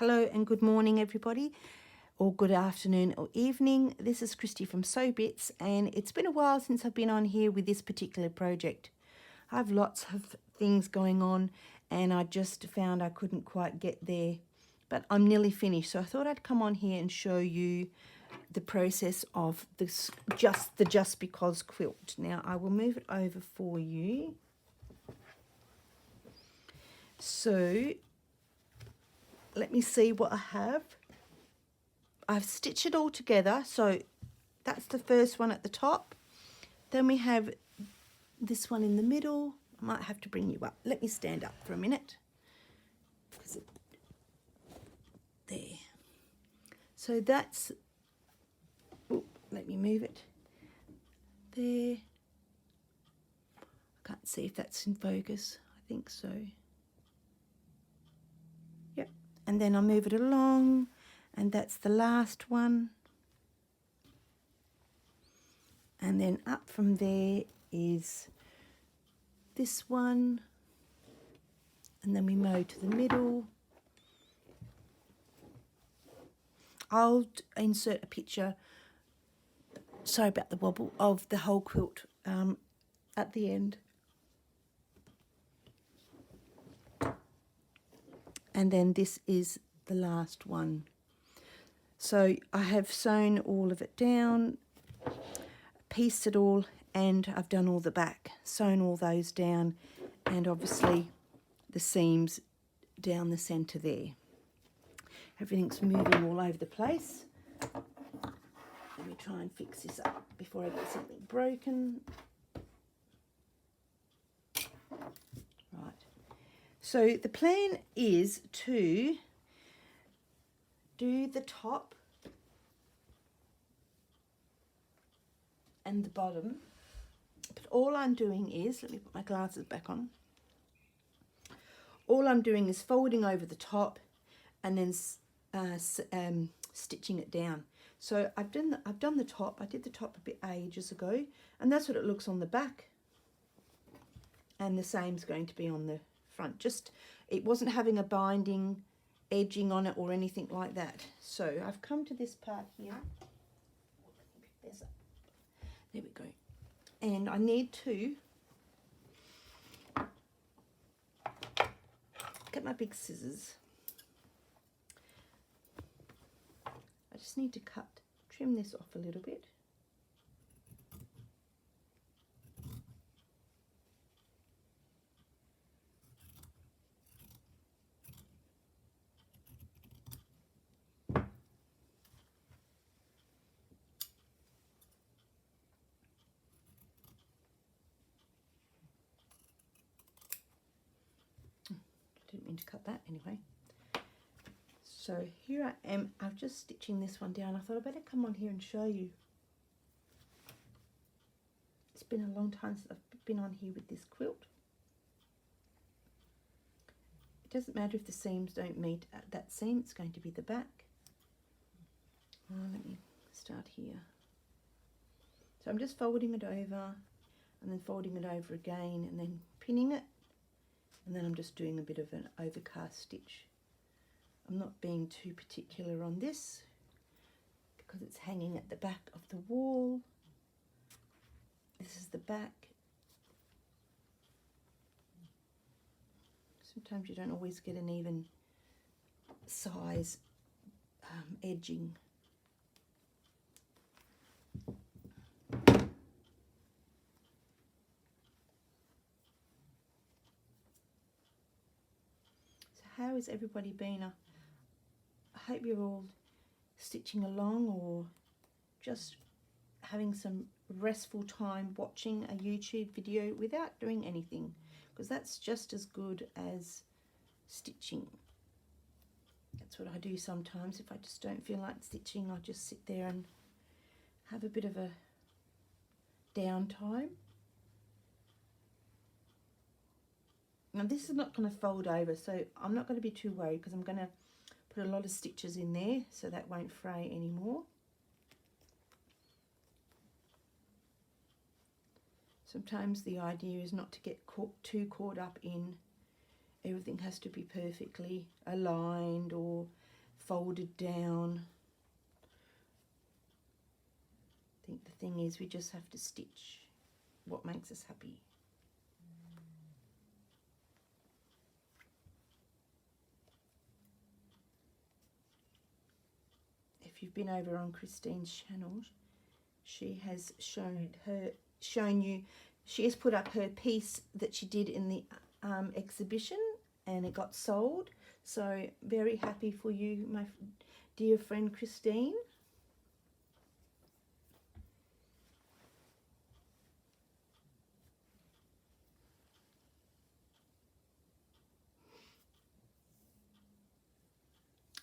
Hello and good morning everybody, or good afternoon or evening. This is Kristy from Sewbits, and it's been a while since I've been on here with this particular project. I have lots of things going on and I just found I couldn't quite get there, but I'm nearly finished, so I thought I'd come on here and show you the process of this just because quilt. Now I will move it over for you. So let me see what I have. I've stitched it all together, so that's the first one at the top. Then we have this one in the middle. I might have to bring you up. Let me stand up for a minute. There. So that's, oh, let me move it. There. I can't see if that's in focus. I think so. Yep. And then I'll move it along, and that's the last one. And then up from there is this one, and then we mow to the middle. I'll insert a picture, sorry about the wobble, of the whole quilt at the end. And then this is the last one. So I have sewn all of it down, pieced it all, and I've done all the back, sewn all those down, and obviously the seams down the centre there. Everything's moving all over the place. Let me try and fix this up before I get something broken. Right. So the plan is to do the top and the bottom, but all I'm doing is, let me put my glasses back on. All I'm doing is folding over the top and then stitching it down. So I've done the top. I did the top a bit ages ago, and that's what it looks on the back. And the same's going to be on the front. Just, it wasn't having a binding edging on it or anything like that. So I've come to this part here. There we go. And I need to get my big scissors. I just need to trim this off a little bit. Didn't mean to cut that anyway. So here I am. I'm just stitching this one down. I thought I'd better come on here and show you. It's been a long time since I've been on here with this quilt. It doesn't matter if the seams don't meet at that seam. It's going to be the back. Let me start here. So I'm just folding it over and then folding it over again and then pinning it. And then I'm just doing a bit of an overcast stitch. I'm not being too particular on this because it's hanging at the back of the wall. This is the back. Sometimes you don't always get an even size edging. How has everybody been? I hope you're all stitching along or just having some restful time watching a YouTube video without doing anything, because that's just as good as stitching. That's what I do sometimes. If I just don't feel like stitching, I'll just sit there and have a bit of a downtime. Now this is not going to fold over, so I'm not going to be too worried because I'm going to put a lot of stitches in there so that won't fray anymore. Sometimes the idea is not to get too caught up in everything has to be perfectly aligned or folded down. I think the thing is we just have to stitch what makes us happy. If you've been over on Christine's channel, she has shown you, she has put up her piece that she did in the exhibition, and it got sold. So very happy for you, my dear friend Christine.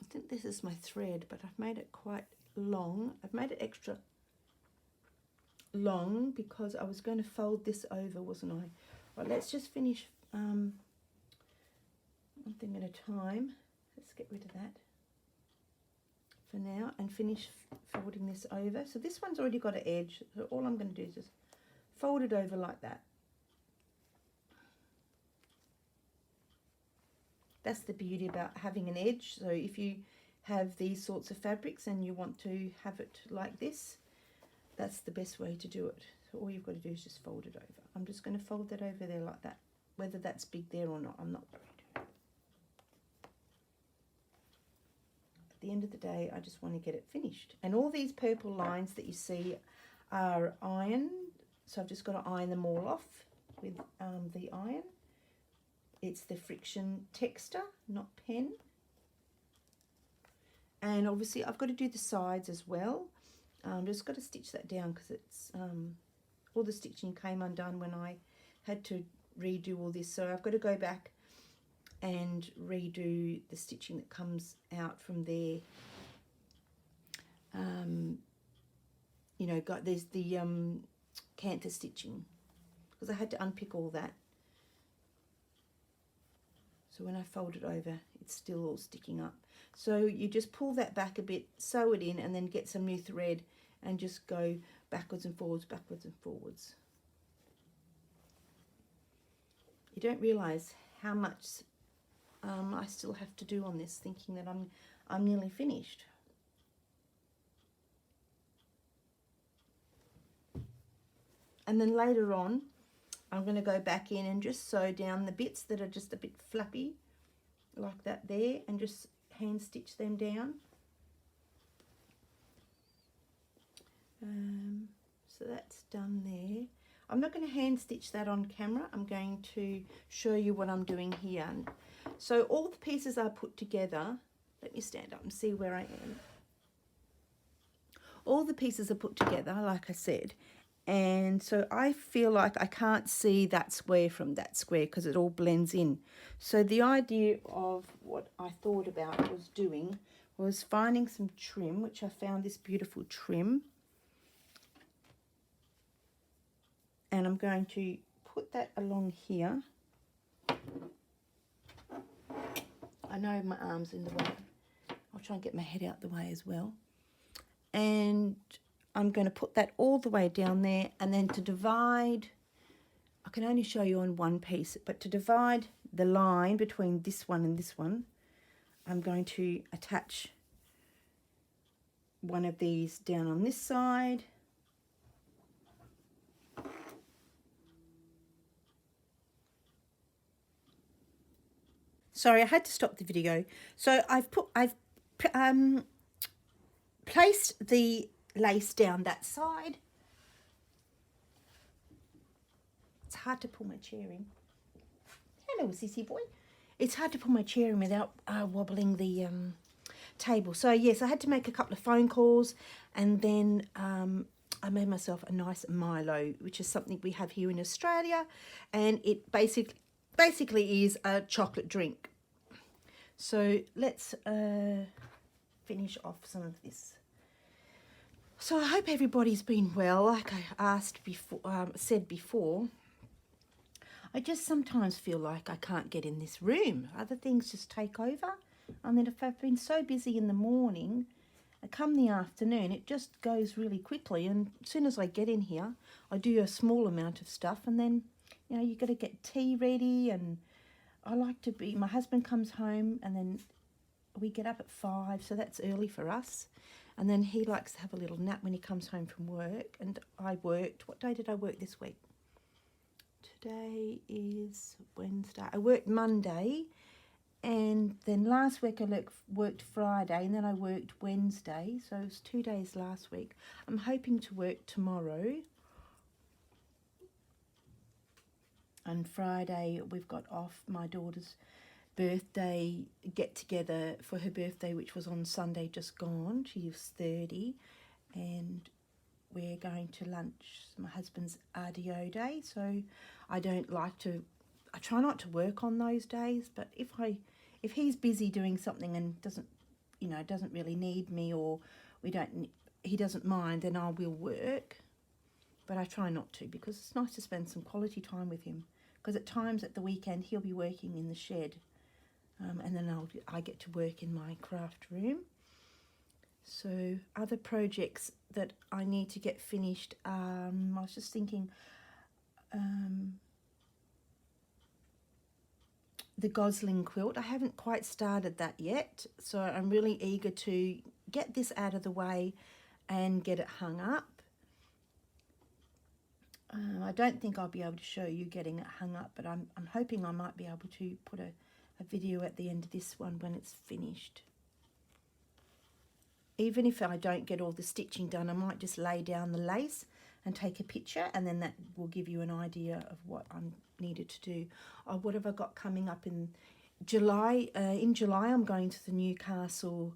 I think this is my thread, but I've made it quite long. I've made it extra long because I was going to fold this over, wasn't I? Right, let's just finish one thing at a time. Let's get rid of that for now and finish folding this over. So this one's already got an edge, so all I'm going to do is just fold it over like that. That's the beauty about having an edge. So if you have these sorts of fabrics and you want to have it like this, that's the best way to do it. So all you've got to do is just fold it over. I'm just going to fold that over there like that. Whether that's big there or not, I'm not worried. At the end of the day, I just want to get it finished. And all these purple lines that you see are ironed. So I've just got to iron them all off with the iron. It's the friction texture, not pen. And obviously I've got to do the sides as well. Just got to stitch that down because it's all the stitching came undone when I had to redo all this. So I've got to go back and redo the stitching that comes out from there. You know, there's the canter stitching because I had to unpick all that. So when I fold it over, it's still all sticking up. So you just pull that back a bit, sew it in, and then get some new thread and just go backwards and forwards, backwards and forwards. You don't realise how much I still have to do on this, thinking that I'm nearly finished. And then later on, I'm going to go back in and just sew down the bits that are just a bit flappy, like that there, and just hand stitch them down. So that's done there. I'm not going to hand stitch that on camera. I'm going to show you what I'm doing here. So all the pieces are put together. Let me stand up and see where I am. All the pieces are put together, like I said. And so I feel like I can't see that square from that square because it all blends in. So the idea of what I thought about was finding some trim, which I found this beautiful trim. And I'm going to put that along here. I know my arm's in the way. I'll try and get my head out the way as well. And I'm going to put that all the way down there, and then to divide, I can only show you on one piece, but to divide the line between this one and this one, I'm going to attach one of these down on this side. Sorry, I had to stop the video. So I've placed the lace down that side. It's hard to pull my chair in. Hello, sissy boy. It's hard to pull my chair in without wobbling the table. So yes, I had to make a couple of phone calls, and then I made myself a nice Milo, which is something we have here in Australia, and it basically is a chocolate drink. So let's finish off some of this. So I hope everybody's been well. Like I said before, I just sometimes feel like I can't get in this room. Other things just take over. And then if I've been so busy in the morning, come the afternoon, it just goes really quickly. And as soon as I get in here, I do a small amount of stuff, and then, you know, you got to get tea ready. And I like to be, my husband comes home, and then we get up at 5, so that's early for us. And then he likes to have a little nap when he comes home from work. And I worked, what day did I work this week? Today is Wednesday. I worked Monday, and then last week I worked Friday, and then I worked Wednesday. So it was 2 days last week. I'm hoping to work tomorrow. And Friday we've got off. My daughter's birthday get together for her birthday, which was on Sunday just gone. She was 30, and we're going to lunch. My husband's RDO day, so I try not to work on those days, but if he's busy doing something and doesn't really need me, or he doesn't mind, then I will work. But I try not to, because it's nice to spend some quality time with him, because at times at the weekend he'll be working in the shed. And then I get to work in my craft room. So other projects that I need to get finished, I was just thinking, the Gosling quilt. I haven't quite started that yet, so I'm really eager to get this out of the way and get it hung up. I don't think I'll be able to show you getting it hung up, but I'm hoping I might be able to put a video at the end of this one when it's finished. Even if I don't get all the stitching done, I might just lay down the lace and take a picture, and then that will give you an idea of what I'm needed to do. What have I got coming up in July? In July I'm going to the Newcastle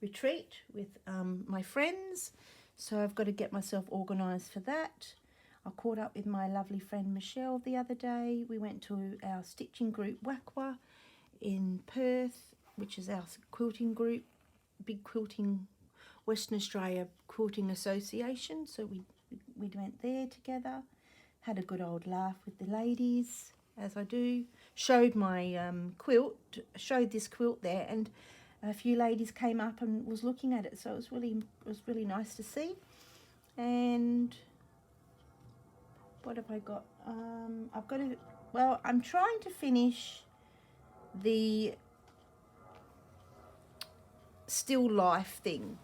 retreat with my friends, so I've got to get myself organised for that. I caught up with my lovely friend Michelle the other day. We went to our stitching group Wakwa in Perth, which is our quilting group, big quilting, Western Australia Quilting Association. So we went there together, had a good old laugh with the ladies, as I do. Showed my quilt, showed this quilt there, and a few ladies came up and was looking at it. So it was really nice to see. And what have I got? I'm trying to finish the still life thing.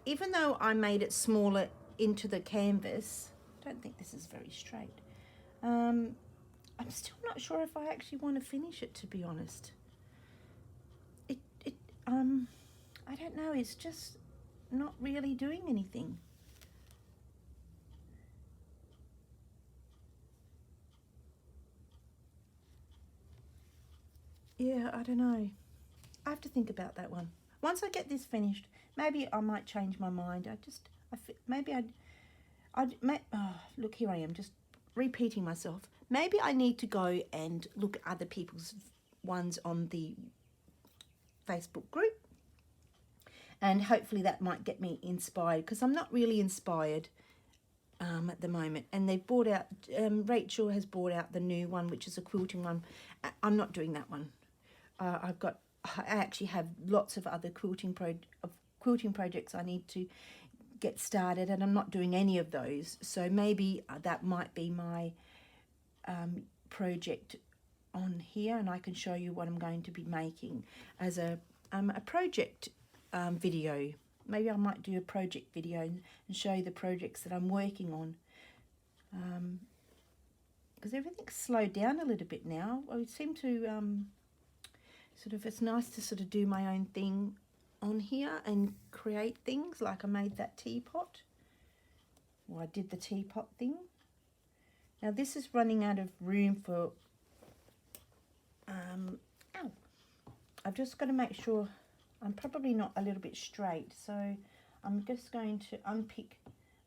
Even though I made it smaller into the canvas, I don't think this is very straight. I'm still not sure if I actually want to finish it, to be honest. I don't know, it's just not really doing anything. Yeah, I don't know. I have to think about that one. Once I get this finished, maybe I might change my mind. Look, here I am, just repeating myself. Maybe I need to go and look at other people's ones on the Facebook group, and hopefully that might get me inspired, because I'm not really inspired at the moment. And they've bought out, Rachel has bought out the new one, which is a quilting one. I'm not doing that one. I actually have lots of other quilting projects I need to get started, and I'm not doing any of those. So maybe that might be my project on here, and I can show you what I'm going to be making as a project video. Maybe I might do a project video and show you the projects that I'm working on, because everything's slowed down a little bit now. I seem to it's nice to sort of do my own thing on here and create things. Like I made that teapot, or I did the teapot thing. Now this is running out of room for I've just got to make sure I'm probably not a little bit straight, so I'm just going to unpick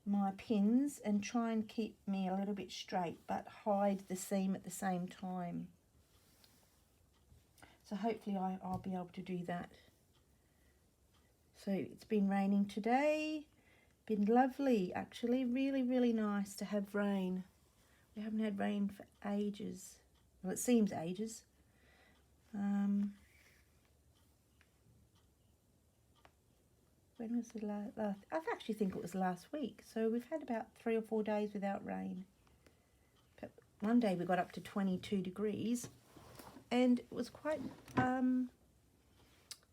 my pins and try and keep me a little bit straight, but hide the seam at the same time. So hopefully I'll be able to do that. So it's been raining today. Been lovely, actually. Really, really nice to have rain. We haven't had rain for ages. Well, it seems ages. When was the last? I actually think it was last week. So we've had about 3 or 4 days without rain. But one day we got up to 22 degrees. and it was quite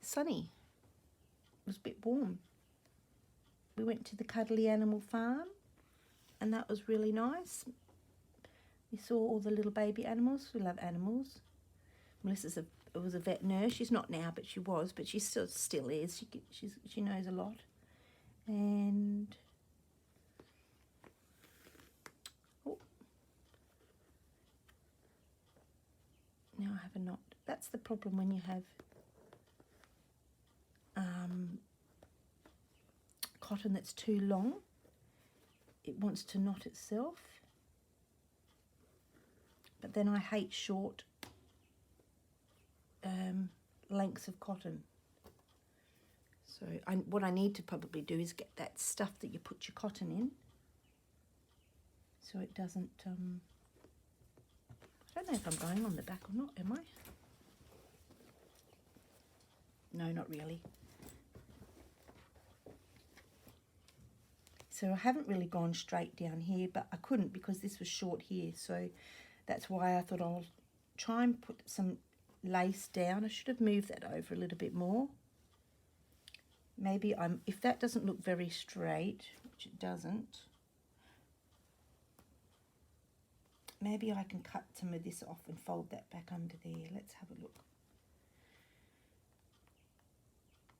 sunny. It was a bit warm. We went to the Cuddly Animal Farm, and that was really nice. We saw all the little baby animals. We love animals. Melissa's was a vet nurse. She's not now, but she was. But she still is. She knows a lot. And oh, now I have a knot. That's the problem when you have cotton that's too long. It wants to knot itself. But then I hate short lengths of cotton. So what I need to probably do is get that stuff that you put your cotton in, so it doesn't, I don't know if I'm going on the back or not, am I? No, not really. So I haven't really gone straight down here, but I couldn't because this was short here, so that's why I thought I'll try and put some lace down. I should have moved that over a little bit more. Maybe if that doesn't look very straight, which it doesn't, maybe I can cut some of this off and fold that back under there. Let's have a look.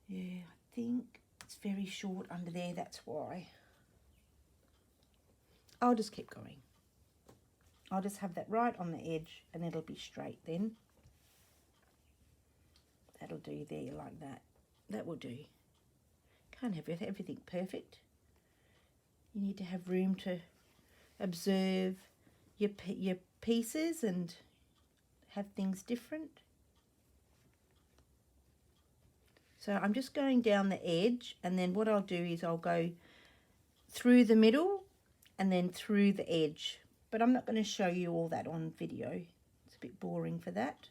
Yeah, I think it's very short under there, that's why. I'll just keep going. I'll just have that right on the edge and it'll be straight then. That'll do there like that. That will do. Can't have everything perfect. You need to have room to observe your pieces and have things different. So I'm just going down the edge, and then what I'll do is I'll go through the middle and then through the edge. But I'm not going to show you all that on video. It's a bit boring for that.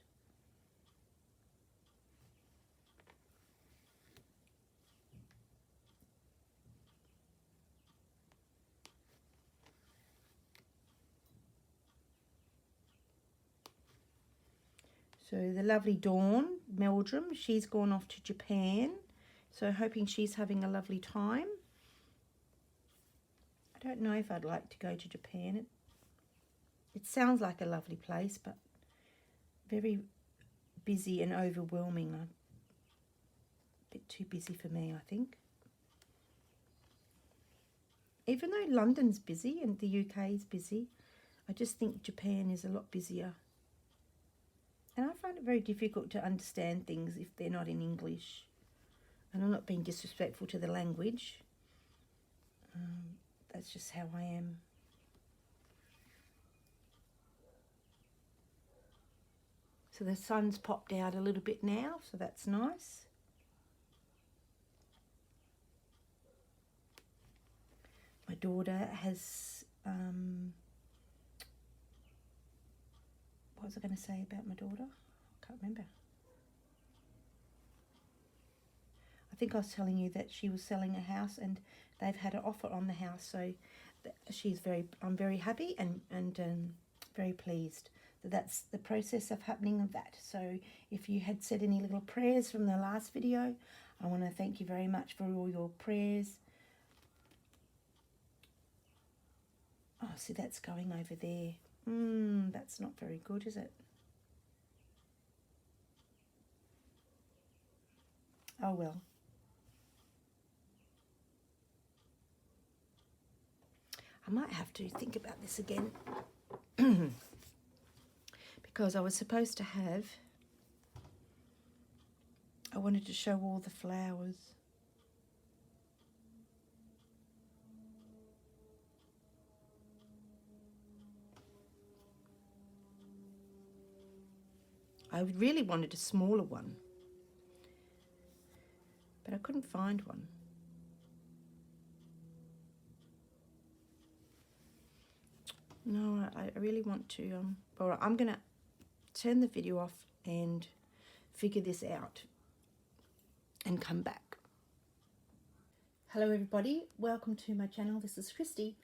So the lovely Dawn Meldrum, she's gone off to Japan. So hoping she's having a lovely time. I don't know if I'd like to go to Japan. It sounds like a lovely place, but very busy and overwhelming. A bit too busy for me, I think. Even though London's busy and the UK is busy, I just think Japan is a lot busier. And I find it very difficult to understand things if they're not in English. And I'm not being disrespectful to the language. That's just how I am. So the sun's popped out a little bit now, so that's nice. My daughter has, what was I going to say about my daughter? I can't remember. I think I was telling you that she was selling a house and they've had an offer on the house. So I'm very happy and very pleased that that's the process of happening of that. So if you had said any little prayers from the last video, I want to thank you very much for all your prayers. Oh, see, that's going over there. That's not very good, is it? Oh well. I might have to think about this again because I was supposed to have, I wanted to show all the flowers. I really wanted a smaller one, but I couldn't find one. No, I really want to, well, I'm going to turn the video off and figure this out and come back. Hello everybody, welcome to my channel. This is Kristy.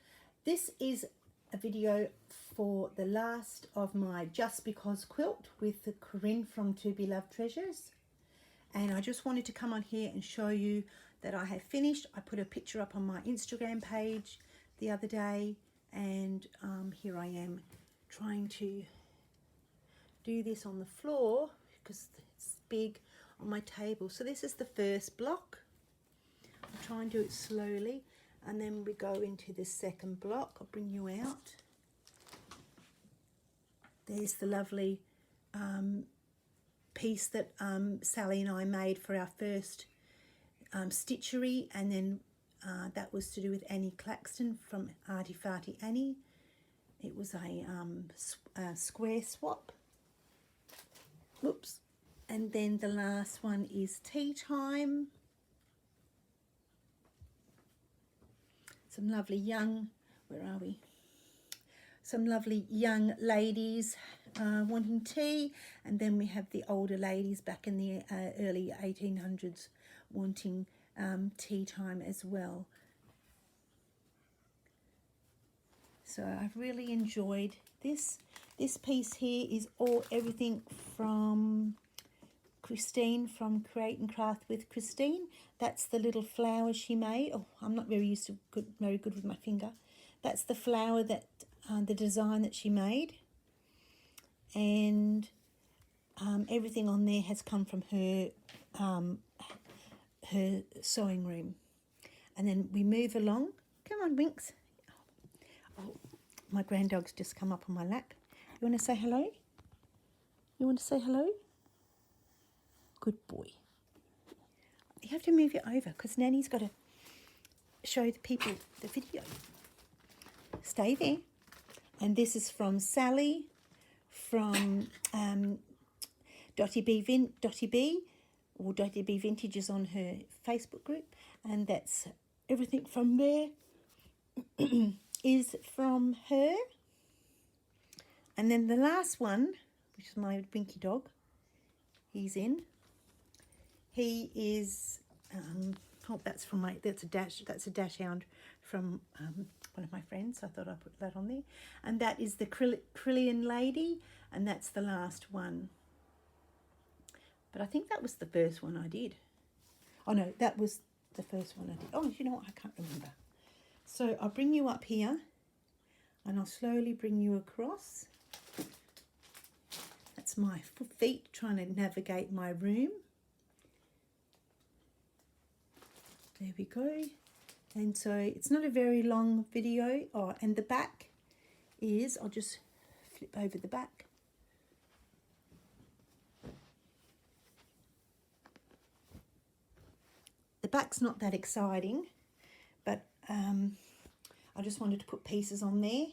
This is a video for the last of my Just Because quilt with the Corinne from To Be Loved Treasures. And I just wanted to come on here and show you that I have finished. I put a picture up on my Instagram page the other day, and here I am trying to do this on the floor because it's big on my table. So this is the first block. I'll try and do it slowly, and then we go into the second block. I'll bring you out. There's the lovely piece that Sally and I made for our first stitchery, and then that was to do with Annie Claxton from Arty Farty Annie. It was a square swap. Whoops. And then the last one is Tea Time. Some lovely young, where are we? Some lovely young ladies wanting tea, and then we have the older ladies back in the early 1800s wanting tea time as well. So I've really enjoyed this. This piece here is everything from Christine from Create and Craft with Christine. That's the little flower she made. Oh, I'm not very very good with my finger. That's the flower that the design that she made, and everything on there has come from her her sewing room. And then we move along. Come on, Winks. Oh, my granddog's just come up on my lap. You want to say hello? You want to say hello? Good boy. You have to move it over because Nanny's got to show the people the video. Stay there. And this is from Sally from Dotty Bee Vintage is on her Facebook group, and that's everything from there is from her. And then the last one, which is my Winky dog, he's in. He is oh, that's a dash hound from one of my friends. I thought I'd put that on there. And that is the Crillian Lady, and that's the last one. But I think that was the first one I did. Oh no, that was the first one I did. Oh, you know what? I can't remember. So I'll bring you up here, and I'll slowly bring you across. That's my feet trying to navigate my room. There we go. And so it's not a very long video. Oh, and the back is, I'll just flip over the back. The back's not that exciting, but I just wanted to put pieces on there.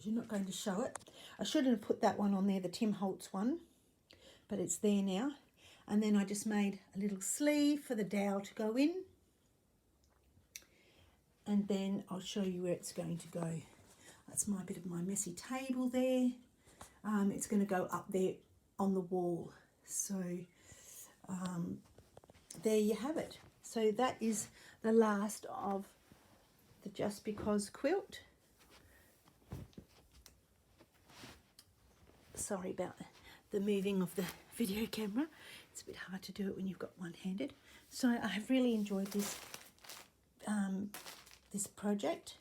You're not going to show it. I shouldn't have put that one on there, the Tim Holtz one, but it's there now. And then I just made a little sleeve for the dowel to go in. And then I'll show you where it's going to go. That's my bit of my messy table there. It's going to go up there on the wall. So there you have it. So that is the last of the Just Because quilt. Sorry about the moving of the video camera. It's a bit hard to do it when you've got one-handed. So I have really enjoyed this this project,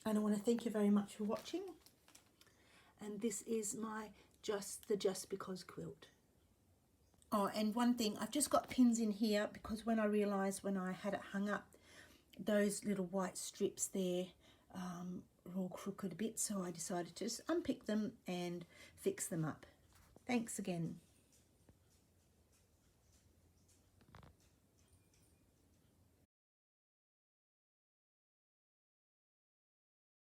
and I want to thank you very much for watching. And this is my Just Because quilt. Oh, and one thing, I've just got pins in here because when I realised when I had it hung up, those little white strips there were all crooked a bit, so I decided to just unpick them and fix them up. Thanks again.